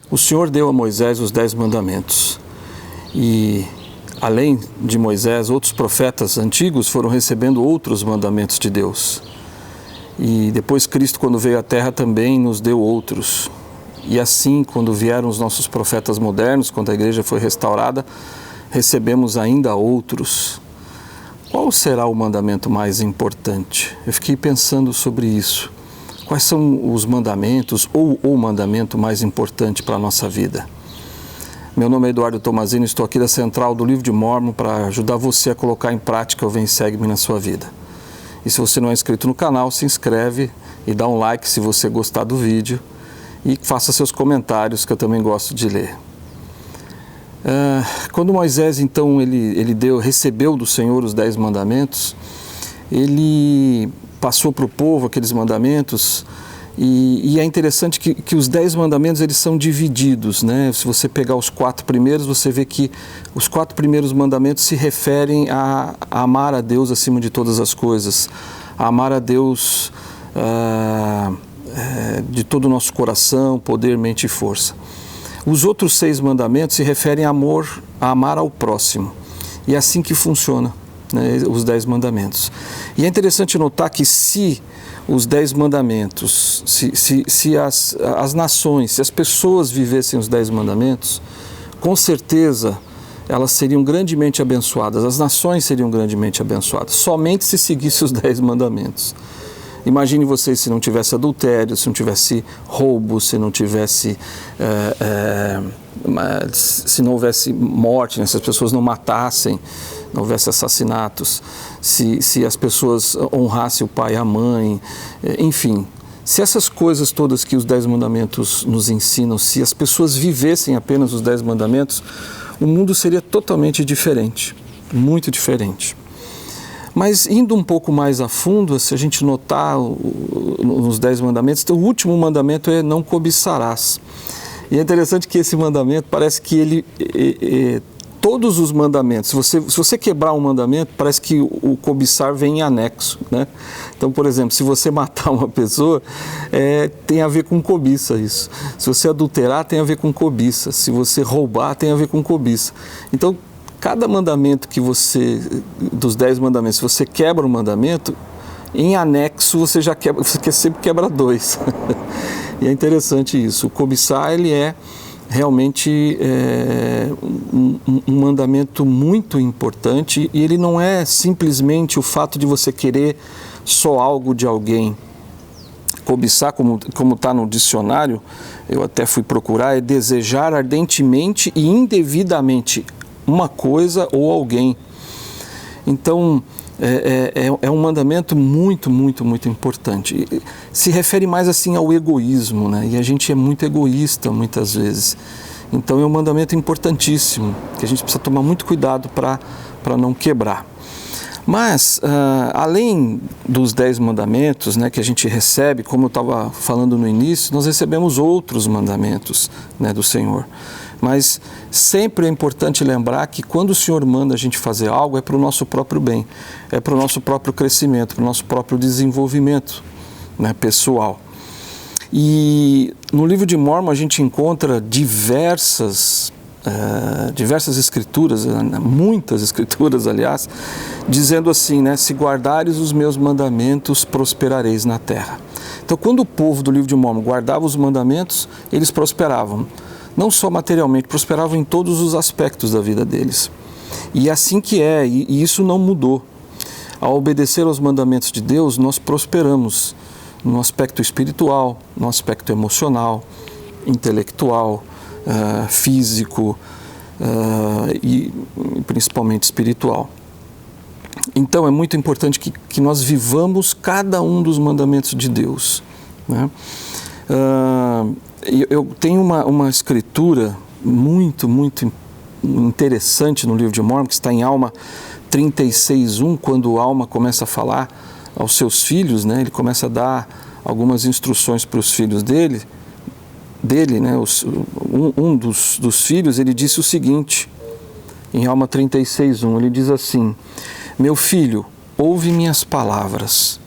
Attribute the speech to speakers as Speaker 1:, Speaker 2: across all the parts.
Speaker 1: O Senhor deu a Moisés os 10 mandamentos e, além de Moisés, outros profetas antigos foram recebendo outros mandamentos de Deus. E depois Cristo, quando veio à Terra, também nos deu outros. E assim, quando vieram os nossos profetas modernos, quando a igreja foi restaurada, recebemos ainda outros. Qual será o mandamento mais importante? Eu fiquei pensando sobre isso. Quais são os mandamentos ou o mandamento mais importante para a nossa vida? Meu nome é Eduardo Tomazini, estou aqui da Central do Livro de Mórmon para ajudar você a colocar em prática o Vem Segue-me na sua vida. E se você não é inscrito no canal, se inscreve e dá um like se você gostar do vídeo e faça seus comentários, que eu também gosto de ler. Quando Moisés, então, recebeu do Senhor os 10 mandamentos, ele passou para o povo aqueles mandamentos, e é interessante que os 10 mandamentos eles são divididos, né? Se você pegar os 4 primeiros, você vê que os 4 primeiros mandamentos se referem a amar a Deus acima de todas as coisas, a amar a Deus de todo o nosso coração, poder, mente e força. Os outros 6 mandamentos se referem a amar ao próximo, e é assim que funciona, né, os 10 mandamentos. E é interessante notar que se os 10 mandamentos, se as nações, se as pessoas vivessem os 10 mandamentos, com certeza elas seriam grandemente abençoadas, as nações seriam grandemente abençoadas, somente se seguisse os 10 mandamentos. Imagine vocês se não tivesse adultério, se não tivesse roubo, se não tivesse, se não houvesse morte, né? Se as pessoas não matassem, não houvesse assassinatos, se as pessoas honrassem o pai e a mãe, enfim. Se essas coisas todas que os 10 mandamentos nos ensinam, se as pessoas vivessem apenas os 10 mandamentos, o mundo seria totalmente diferente, muito diferente. Mas indo um pouco mais a fundo, se a gente notar nos 10 mandamentos, o último mandamento é não cobiçarás. E é interessante que esse mandamento, parece que todos os mandamentos, se você quebrar um mandamento, parece que o cobiçar vem em anexo, né? Então, por exemplo, se você matar uma pessoa, tem a ver com cobiça isso. Se você adulterar, tem a ver com cobiça. Se você roubar, tem a ver com cobiça. Então, cada mandamento dos 10 mandamentos, se você quebra um mandamento, em anexo você sempre quebra 2. E é interessante isso. O cobiçar, ele é realmente um mandamento muito importante, e ele não é simplesmente o fato de você querer só algo de alguém. Cobiçar, como está no dicionário, eu até fui procurar, é desejar ardentemente e indevidamente uma coisa ou alguém. Então, é um mandamento muito, muito, muito importante. Se refere mais assim ao egoísmo, né? E a gente é muito egoísta muitas vezes. Então é um mandamento importantíssimo, que a gente precisa tomar muito cuidado para não quebrar. Mas, além dos 10 mandamentos, né, que a gente recebe, como eu estava falando no início, nós recebemos outros mandamentos, né, do Senhor. Mas sempre é importante lembrar que quando o Senhor manda a gente fazer algo, é para o nosso próprio bem, é para o nosso próprio crescimento, para o nosso próprio desenvolvimento, né, pessoal. E no livro de Mórmon a gente encontra diversas escrituras, muitas escrituras, aliás, dizendo assim, né, se guardares os meus mandamentos, prosperareis na terra. Então, quando o povo do livro de Mórmon guardava os mandamentos, eles prosperavam. Não só materialmente, prosperavam em todos os aspectos da vida deles. E assim que é, e isso não mudou. Ao obedecer aos mandamentos de Deus, nós prosperamos no aspecto espiritual, no aspecto emocional, intelectual, físico e principalmente espiritual. Então é muito importante que nós vivamos cada um dos mandamentos de Deus, né? Eu tenho uma escritura muito, muito interessante no livro de Mórmon, que está em Alma 36:1, quando o Alma começa a falar aos seus filhos, né? Ele começa a dar algumas instruções para os filhos dele, né? Um dos filhos, ele disse o seguinte, em Alma 36:1, ele diz assim: meu filho, ouve minhas palavras,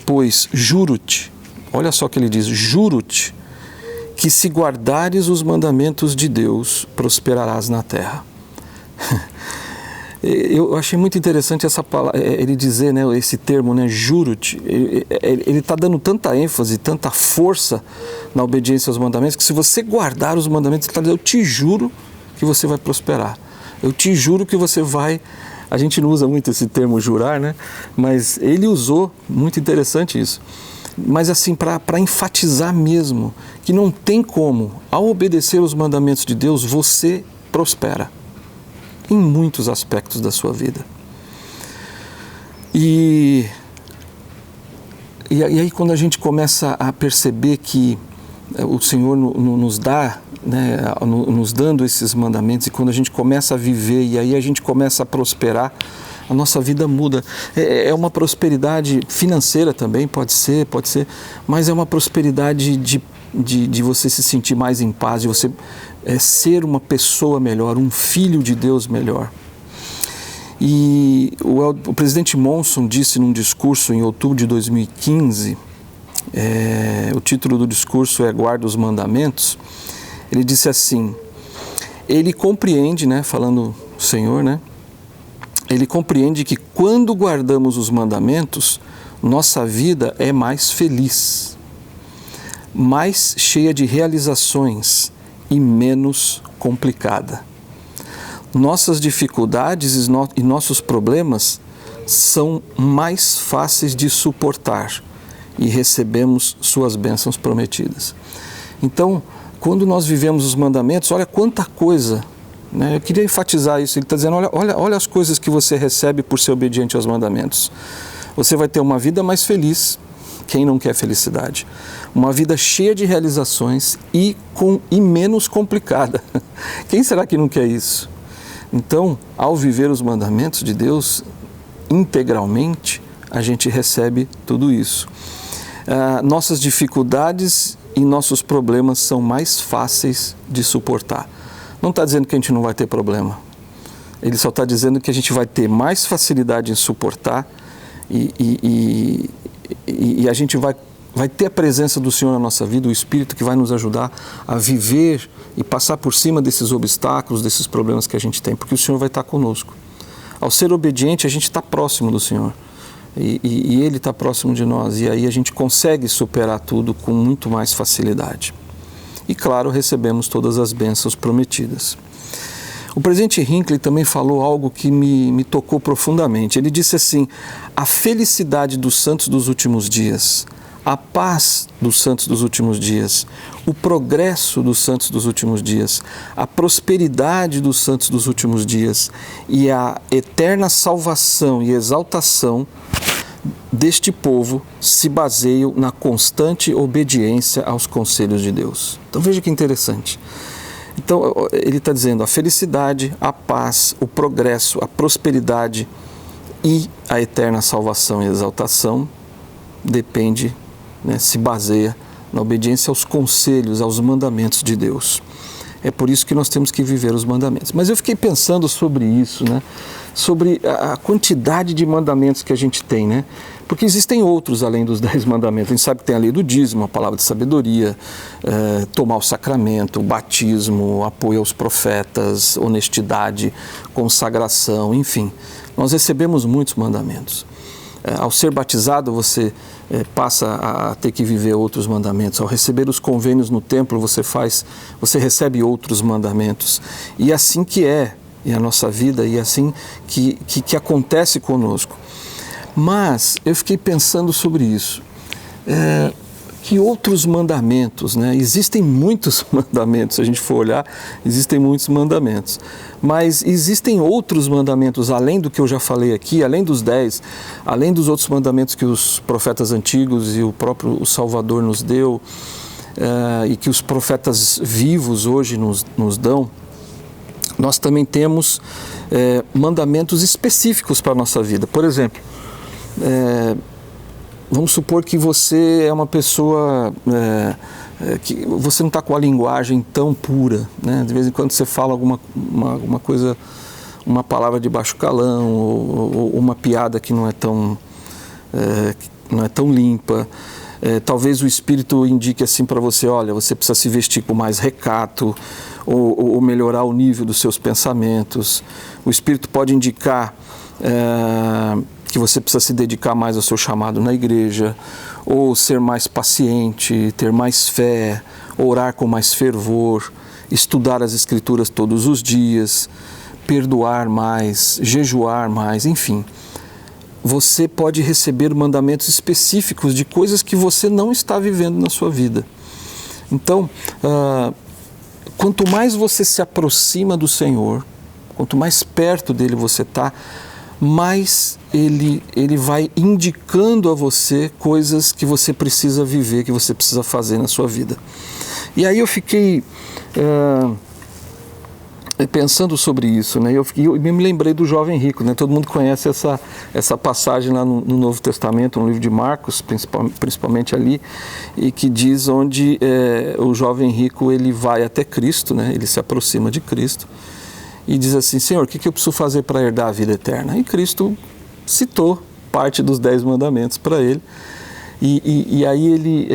Speaker 1: pois juro-te, olha só o que ele diz, juro-te, que se guardares os mandamentos de Deus, prosperarás na terra. Eu achei muito interessante essa palavra, ele dizer, né, esse termo, né, juro-te. Ele está dando tanta ênfase, tanta força na obediência aos mandamentos, que se você guardar os mandamentos, ele está dizendo, eu te juro que você vai prosperar. Eu te juro que você vai... A gente não usa muito esse termo jurar, né? Mas ele usou, muito interessante isso. Mas assim, para enfatizar mesmo que não tem como, ao obedecer os mandamentos de Deus, você prospera em muitos aspectos da sua vida. E aí quando a gente começa a perceber que o Senhor nos dá, né, nos dando esses mandamentos, e quando a gente começa a viver e aí a gente começa a prosperar, a nossa vida muda. É uma prosperidade financeira também, pode ser, mas é uma prosperidade de você se sentir mais em paz, de você ser uma pessoa melhor, um filho de Deus melhor. E o presidente Monson disse num discurso em outubro de 2015, o título do discurso é Guarda os Mandamentos. Ele disse assim, ele compreende, né, falando o Senhor, né, ele compreende que quando guardamos os mandamentos, nossa vida é mais feliz, mais cheia de realizações e menos complicada. Nossas dificuldades e nossos problemas são mais fáceis de suportar e recebemos suas bênçãos prometidas. Então, quando nós vivemos os mandamentos, olha quanta coisa, né? Eu queria enfatizar isso. Ele está dizendo, olha as coisas que você recebe por ser obediente aos mandamentos. Você vai ter uma vida mais feliz, quem não quer felicidade? Uma vida cheia de realizações e menos complicada. Quem será que não quer isso? Então, ao viver os mandamentos de Deus integralmente, a gente recebe tudo isso. Nossas dificuldades e nossos problemas são mais fáceis de suportar. Não está dizendo que a gente não vai ter problema. Ele só está dizendo que a gente vai ter mais facilidade em suportar e a gente vai ter a presença do Senhor na nossa vida, o Espírito que vai nos ajudar a viver e passar por cima desses obstáculos, desses problemas que a gente tem, porque o Senhor vai estar conosco. Ao ser obediente, a gente está próximo do Senhor e Ele está próximo de nós, e aí a gente consegue superar tudo com muito mais facilidade. E claro, recebemos todas as bênçãos prometidas. O presidente Hinckley também falou algo que me tocou profundamente. Ele disse assim, a felicidade dos santos dos últimos dias, a paz dos santos dos últimos dias, o progresso dos santos dos últimos dias, a prosperidade dos santos dos últimos dias e a eterna salvação e exaltação deste povo se baseiam na constante obediência aos conselhos de Deus. Então veja que interessante. Então ele está dizendo a felicidade, a paz, o progresso, a prosperidade e a eterna salvação e exaltação depende, né, se baseia na obediência aos conselhos, aos mandamentos de Deus. É por isso que nós temos que viver os mandamentos. Mas eu fiquei pensando sobre isso, né? Sobre a quantidade de mandamentos que a gente tem, né? Porque existem outros além dos 10 mandamentos. A gente sabe que tem a lei do dízimo, a palavra de sabedoria, tomar o sacramento, o batismo, apoio aos profetas, honestidade, consagração, enfim. Nós recebemos muitos mandamentos. Ao ser batizado, você passa a ter que viver outros mandamentos. Ao receber os convênios no templo, você recebe outros mandamentos. E assim que é a nossa vida, e assim que acontece conosco. Mas eu fiquei pensando sobre isso. Que outros mandamentos, né? Existem muitos mandamentos, se a gente for olhar, existem muitos mandamentos. Mas existem outros mandamentos, além do que eu já falei aqui, além dos 10, além dos outros mandamentos que os profetas antigos e o próprio Salvador nos deu, e que os profetas vivos hoje nos dão. Nós também temos mandamentos específicos para a nossa vida. Por exemplo, vamos supor que você é uma pessoa que você não está com a linguagem tão pura, né? De vez em quando você fala alguma coisa, uma palavra de baixo calão, ou uma piada que não é tão limpa. Talvez o Espírito indique assim para você, olha, você precisa se vestir com mais recato, ou melhorar o nível dos seus pensamentos. O Espírito pode indicar que você precisa se dedicar mais ao seu chamado na igreja, ou ser mais paciente, ter mais fé, orar com mais fervor, estudar as Escrituras todos os dias, perdoar mais, jejuar mais, enfim. Você pode receber mandamentos específicos de coisas que você não está vivendo na sua vida. Então, quanto mais você se aproxima do Senhor, quanto mais perto dele você está, mais ele vai indicando a você coisas que você precisa viver, que você precisa fazer na sua vida. E aí eu fiquei pensando sobre isso, né? Eu me lembrei do jovem rico, né? Todo mundo conhece essa passagem lá no Novo Testamento, no livro de Marcos, principalmente ali, e que diz onde o jovem rico ele vai até Cristo, né? Ele se aproxima de Cristo e diz assim: Senhor, o que eu preciso fazer para herdar a vida eterna? E Cristo citou parte dos 10 mandamentos para ele, e aí ele...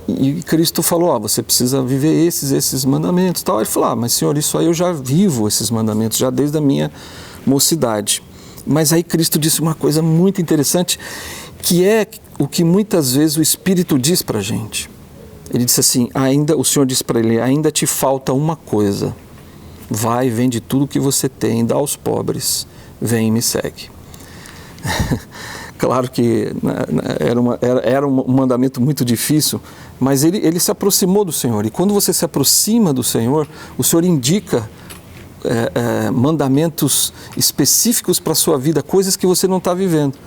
Speaker 1: E Cristo falou, você precisa viver esses mandamentos. Tal. Ele falou, mas Senhor, isso aí eu já vivo esses mandamentos, já desde a minha mocidade. Mas aí Cristo disse uma coisa muito interessante, que é o que muitas vezes o Espírito diz para a gente. Ele disse assim, o Senhor disse para ele, ainda te falta uma coisa. Vai, vende tudo que você tem, dá aos pobres, vem e me segue. Claro que era um mandamento muito difícil, mas ele se aproximou do Senhor. E quando você se aproxima do Senhor, o Senhor indica mandamentos específicos para a sua vida, coisas que você não está vivendo.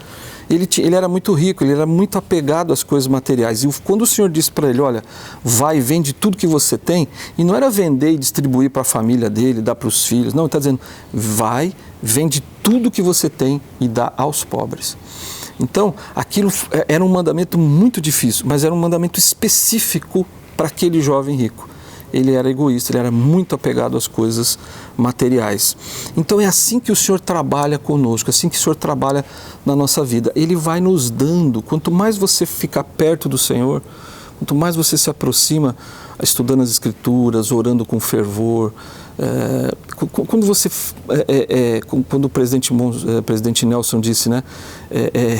Speaker 1: Ele era muito rico, ele era muito apegado às coisas materiais. E quando o Senhor disse para ele, olha, vai e vende tudo que você tem, e não era vender e distribuir para a família dele, dar para os filhos. Não, ele está dizendo, vai, vende tudo que você tem e dá aos pobres. Então, aquilo era um mandamento muito difícil, mas era um mandamento específico para aquele jovem rico. Ele era egoísta, ele era muito apegado às coisas materiais. Então é assim que o Senhor trabalha conosco, assim que o Senhor trabalha na nossa vida. Ele vai nos dando, quanto mais você fica perto do Senhor, quanto mais você se aproxima, estudando as Escrituras, orando com fervor, quando o presidente Nelson disse, né,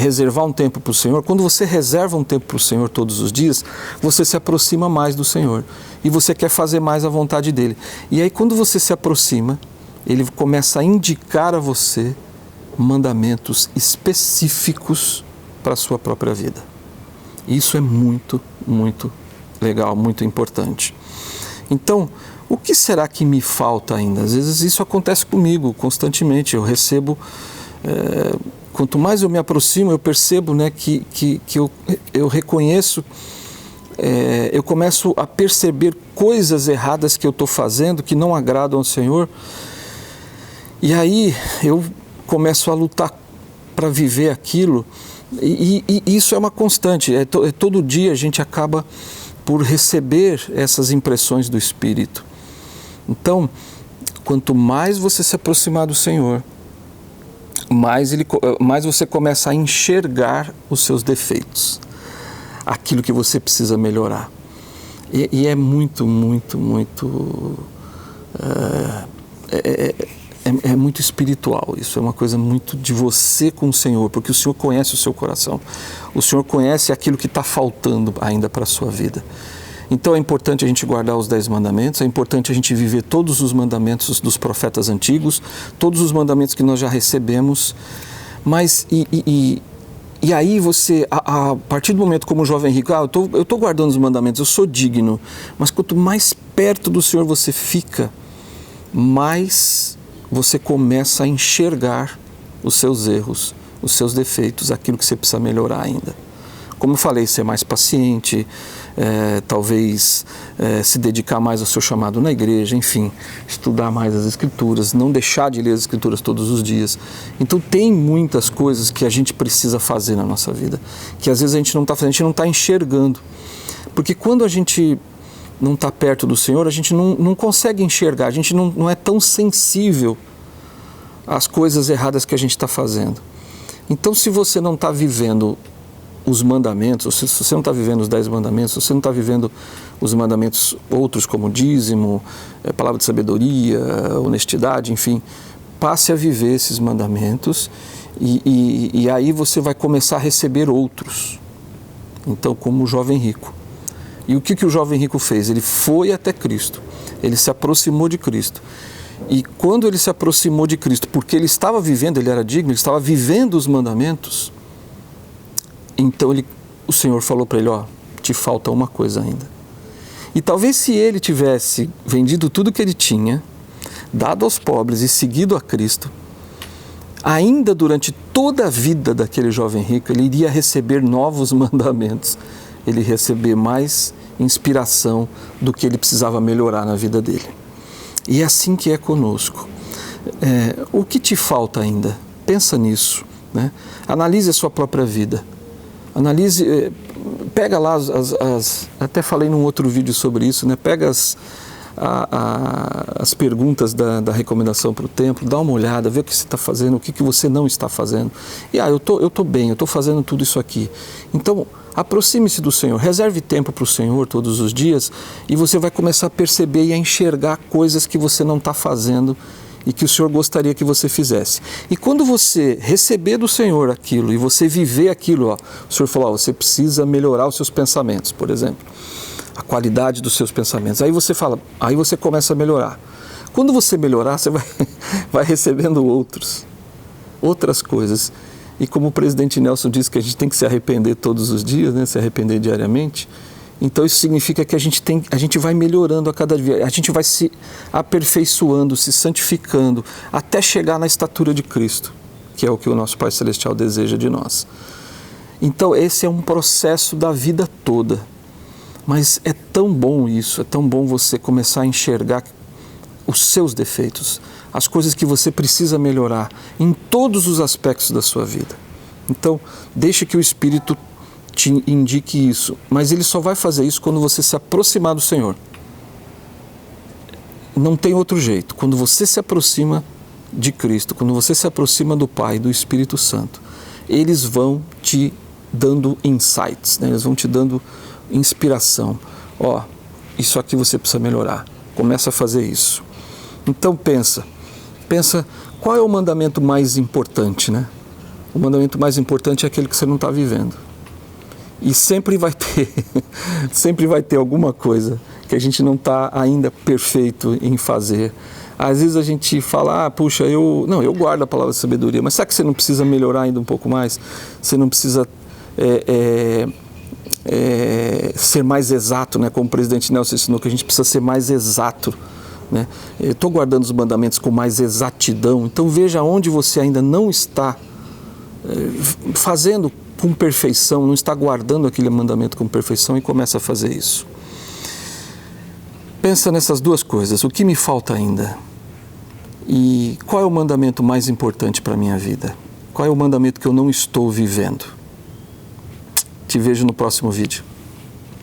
Speaker 1: reservar um tempo para o Senhor, quando você reserva um tempo para o Senhor todos os dias, você se aproxima mais do Senhor e você quer fazer mais a vontade dele. E aí quando você se aproxima, ele começa a indicar a você mandamentos específicos para a sua própria vida. Isso é muito, muito legal, muito importante. Então, o que será que me falta ainda? Às vezes isso acontece comigo constantemente. Eu recebo, quanto mais eu me aproximo, eu percebo, né, que eu reconheço, eu começo a perceber coisas erradas que eu estou fazendo, que não agradam ao Senhor. E aí eu começo a lutar para viver aquilo. E isso é uma constante. Todo dia a gente acaba por receber essas impressões do Espírito. Então, quanto mais você se aproximar do Senhor, mais você começa a enxergar os seus defeitos, aquilo que você precisa melhorar. E é muito, muito, muito... É muito espiritual isso, é uma coisa muito de você com o Senhor, porque o Senhor conhece o seu coração, o Senhor conhece aquilo que está faltando ainda para a sua vida. Então é importante a gente guardar os 10 mandamentos, é importante a gente viver todos os mandamentos dos profetas antigos, todos os mandamentos que nós já recebemos, mas e aí você, a partir do momento como jovem rico, eu estou guardando os mandamentos, eu sou digno, mas quanto mais perto do Senhor você fica, mais você começa a enxergar os seus erros, os seus defeitos, aquilo que você precisa melhorar ainda. Como eu falei, ser mais paciente, talvez se dedicar mais ao seu chamado na igreja, enfim, estudar mais as Escrituras, não deixar de ler as Escrituras todos os dias. Então tem muitas coisas que a gente precisa fazer na nossa vida, que às vezes a gente não está fazendo, a gente não está enxergando. Porque quando a gente não está perto do Senhor, a gente não consegue enxergar, a gente não é tão sensível às coisas erradas que a gente está fazendo. Então, se você não está vivendo os mandamentos, se você não está vivendo os 10 mandamentos, se você não está vivendo os mandamentos outros como dízimo, palavra de sabedoria, honestidade, enfim, passe a viver esses mandamentos e aí você vai começar a receber outros. Então, como o jovem rico. E o que o jovem rico fez? Ele foi até Cristo, ele se aproximou de Cristo. E quando ele se aproximou de Cristo, porque ele estava vivendo, ele era digno, ele estava vivendo os mandamentos, então o Senhor falou para ele, te falta uma coisa ainda. E talvez se ele tivesse vendido tudo que ele tinha, dado aos pobres e seguido a Cristo, ainda durante toda a vida daquele jovem rico, ele iria receber novos mandamentos, ele ia receber mais inspiração do que ele precisava melhorar na vida dele. E é assim que é conosco. O que te falta ainda? Pensa nisso, né? Analise a sua própria vida. Analise, pega lá até falei num outro vídeo sobre isso, né? Pega as perguntas da recomendação para o templo, dá uma olhada, vê o que você está fazendo, o que você não está fazendo. E eu tô bem, eu estou fazendo tudo isso aqui. Então, aproxime-se do Senhor, reserve tempo para o Senhor todos os dias e você vai começar a perceber e a enxergar coisas que você não está fazendo e que o Senhor gostaria que você fizesse. E quando você receber do Senhor aquilo e você viver aquilo, o Senhor falou, você precisa melhorar os seus pensamentos, por exemplo, a qualidade dos seus pensamentos. Aí você fala, aí você começa a melhorar. Quando você melhorar, você vai recebendo outras coisas. E como o presidente Nelson disse que a gente tem que se arrepender todos os dias, né? Se arrepender diariamente, então isso significa que a gente vai melhorando a cada dia, a gente vai se aperfeiçoando, se santificando, até chegar na estatura de Cristo, que é o que o nosso Pai Celestial deseja de nós. Então esse é um processo da vida toda, mas é tão bom isso, é tão bom você começar a enxergar os seus defeitos, as coisas que você precisa melhorar em todos os aspectos da sua vida. Então, deixe que o Espírito te indique isso, mas ele só vai fazer isso quando você se aproximar do Senhor. Não tem outro jeito. Quando você se aproxima de Cristo, quando você se aproxima do Pai e do Espírito Santo, eles vão te dando insights, né? Eles vão te dando inspiração. Isso aqui você precisa melhorar. Começa a fazer isso. Então pensa, qual é o mandamento mais importante, né? O mandamento mais importante é aquele que você não está vivendo. E sempre vai ter alguma coisa que a gente não está ainda perfeito em fazer. Às vezes a gente fala, puxa, eu guardo a palavra de sabedoria, mas será que você não precisa melhorar ainda um pouco mais? Você não precisa ser mais exato, né? Como o presidente Nelson ensinou, que a gente precisa ser mais exato, né? Eu estou guardando os mandamentos com mais exatidão, então veja onde você ainda não está fazendo com perfeição, não está guardando aquele mandamento com perfeição e começa a fazer isso. Pensa nessas duas coisas, o que me falta ainda? E qual é o mandamento mais importante para a minha vida? Qual é o mandamento que eu não estou vivendo? Te vejo no próximo vídeo.